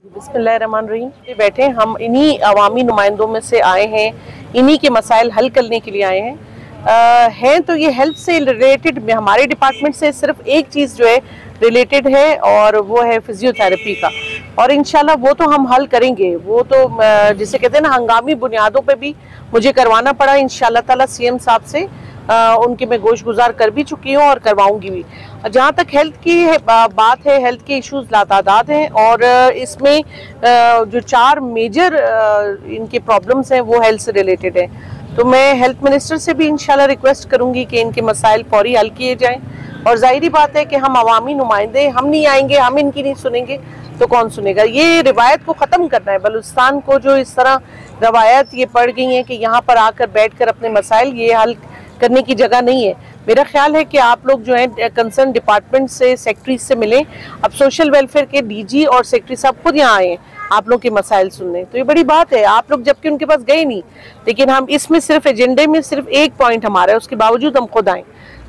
बिस्मिल्लाहिर्रहमानिर्रहीम। बैठे हम इन्हीं अवामी नुमाइंदों में से आए हैं, इन्हीं के मसाइल हल करने के लिए आए हैं। तो ये हेल्थ से रिलेटेड हमारे डिपार्टमेंट से सिर्फ एक चीज़ जो है रिलेटेड है और वो है फिजियोथेरेपी का, और इंशाल्लाह वो तो हम हल करेंगे। वो तो जिसे कहते हैं ना, हंगामी बुनियादों पे भी मुझे करवाना पड़ा इंशाल्लाह ताला सीएम साहब से। उनके मैं गोश गुजार कर भी चुकी हूँ और करवाऊंगी भी। जहाँ तक हेल्थ की बात है, हेल्थ के इश्यूज लातादाद हैं और इसमें जो 4 मेजर इनके प्रॉब्लम्स हैं वो हेल्थ से रिलेटेड हैं। तो मैं हेल्थ मिनिस्टर से भी इंशाल्लाह रिक्वेस्ट करूंगी कि इनके मसाइल फौरी हल किए जाएं। और जाहिर बात है कि हम अवामी नुमाइंदे, हम नहीं आएंगे, हम इनकी नहीं सुनेंगे तो कौन सुनेगा। ये रिवायत को ख़त्म करना है। बलूचिस्तान को जो इस तरह रवायत ये पड़ गई है कि यहाँ पर आकर बैठ कर अपने मसाइल ये हल करने की जगह नहीं है। मेरा ख्याल है कि आप लोग जो है कंसर्न डिपार्टमेंट से, सेक्रेटरी से मिलें। अब सोशल वेलफेयर के डीजी और सेक्रेटरी साहब खुद यहाँ आए हैं आप लोग के मसाइल सुनने, तो ये बड़ी बात है। आप लोग जबकि उनके पास गए नहीं, लेकिन हम इसमें सिर्फ एजेंडे में सिर्फ एक पॉइंट हमारा है, उसके बावजूद हम खुद आए।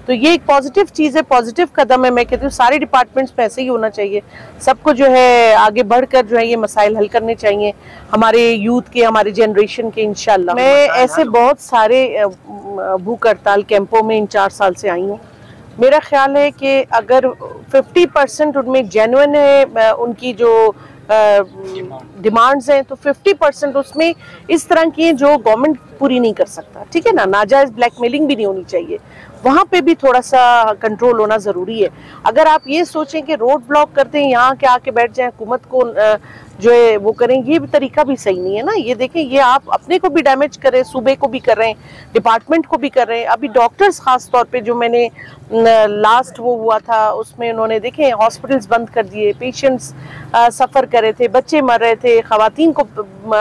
तो ये एक पॉजिटिव चीज़ है, पॉजिटिव कदम है। मैं कहती हूँ सारे डिपार्टमेंट्स में ऐसे ही होना चाहिए। सबको जो है आगे बढ़कर जो है ये मसाइल हल करने चाहिए, हमारे यूथ के, हमारे जनरेशन के इंशाल्लाह। मैं ऐसे बहुत सारे भूख हड़ताल कैंपों में इन 4 साल से आई हूँ। मेरा ख्याल है कि अगर 50% उनमें जेन्युइन है, उनकी जो डिमांड्स हैं, तो 50% उसमें इस तरह की हैं जो गवर्नमेंट पूरी नहीं कर सकता। ठीक है ना, नाजायज़ ब्लैकमेलिंग भी नहीं होनी चाहिए, वहाँ पे भी थोड़ा सा कंट्रोल होना ज़रूरी है। अगर आप ये सोचें कि रोड ब्लॉक करते हैं, यहाँ के आके बैठ जाएं, हुकूमत को जो है वो करें, ये भी तरीका भी सही नहीं है ना। ये देखें, ये आप अपने को भी डैमेज कर रहे हैं, सूबे को भी कर रहे हैं, डिपार्टमेंट को भी कर रहे हैं। अभी डॉक्टर्स ख़ास तौर पे जो मैंने लास्ट वो हुआ था उसमें उन्होंने देखे हॉस्पिटल्स बंद कर दिए, पेशेंट्स सफ़र कर रहे थे, बच्चे मर रहे थे, ख़वातीन को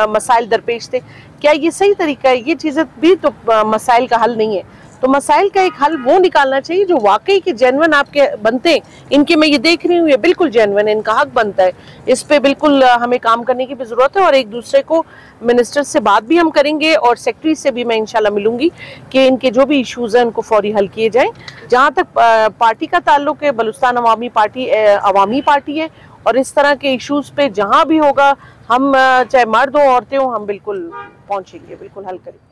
मसाइल दरपेश थे। क्या ये सही तरीका है? ये चीज़ें भी तो मसाइल का हल नहीं है। तो मसाइल का एक हल वो निकालना चाहिए जो वाकई के जेन्युइन आपके बनते हैं। इनके मैं ये देख रही हूँ, ये बिल्कुल जेन्युइन है, इनका हक बनता है। इस पे बिल्कुल हमें काम करने की भी ज़रूरत है और एक दूसरे को मिनिस्टर से बात भी हम करेंगे और सेक्रेटरी से भी मैं इंशाल्लाह मिलूंगी कि इनके जो भी इश्यूज़ हैं उनको फौरी हल किए जाएँ। जहाँ तक पार्टी का ताल्लुक है, बलूचिस्तान अवामी पार्टी अवामी पार्टी है और इस तरह के इश्यूज़ पे जहाँ भी होगा, हम चाहे मर्द हो औरतें हो, हम बिल्कुल पहुँचेंगे, बिल्कुल हल करेंगे।